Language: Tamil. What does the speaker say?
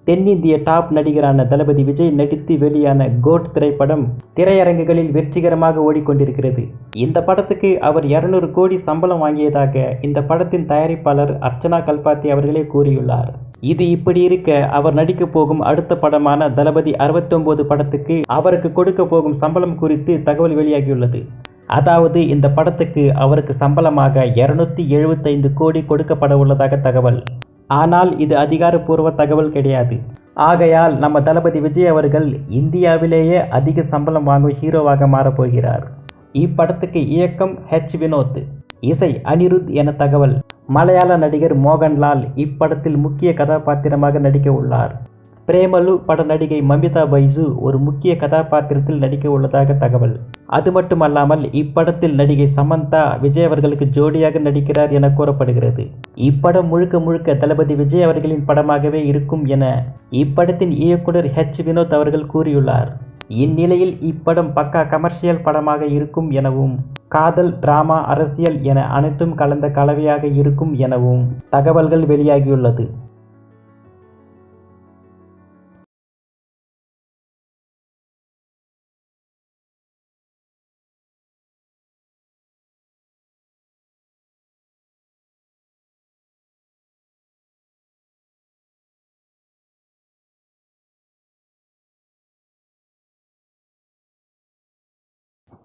தென்னிந்திய டாப் நடிகரான தளபதி விஜய் நடித்து வெளியான கோட் திரைப்படம் திரையரங்குகளில் வெற்றிகரமாக ஓடிக்கொண்டிருக்கிறது. இந்த படத்துக்கு அவர் 200 கோடி சம்பளம் வாங்கியதாக இந்த படத்தின் தயாரிப்பாளர் அர்ச்சனா கல்பாத்தி அவர்களே கூறியுள்ளார். இது இப்படி இருக்க, அவர் நடிக்க போகும் அடுத்த படமான தளபதி 69 படத்துக்கு அவருக்கு கொடுக்க போகும் சம்பளம் குறித்து தகவல் வெளியாகியுள்ளது. அதாவது இந்த படத்துக்கு அவருக்கு சம்பளமாக 275 கோடி கொடுக்கப்பட உள்ளதாக தகவல். ஆனால் இது அதிகாரப்பூர்வ தகவல் கிடையாது. ஆகையால் நம்ம தளபதி விஜய் அவர்கள் இந்தியாவிலேயே அதிக சம்பளம் வாங்கும் ஹீரோவாக மாறப்போகிறார். இப்படத்துக்கு இயக்கம் வினோத், இசை அனிருத் என தகவல். மலையாள நடிகர் மோகன்லால் இப்படத்தில் முக்கிய கதாபாத்திரமாக நடிக்க உள்ளார். பிரேமலு பட நடிகை மமிதா பைஜு ஒரு முக்கிய கதாபாத்திரத்தில் நடிக்க உள்ளதாக தகவல். அது மட்டுமல்லாமல் இப்படத்தில் நடிகை சமந்தா விஜய் அவர்களுக்கு ஜோடியாக நடிக்கிறார் என கூறப்படுகிறது. இப்படம் முழுக்க முழுக்க தளபதி விஜய் அவர்களின் படமாகவே இருக்கும் என இப்படத்தின் இயக்குனர் வினோத் அவர்கள் கூறியுள்ளார். இந்நிலையில் இப்படம் பக்கா கமர்ஷியல் படமாக இருக்கும் எனவும் காதல், டிராமா, அரசியல் என அனைத்தும் கலந்த கலவையாக இருக்கும் எனவும் தகவல்கள் வெளியாகியுள்ளது.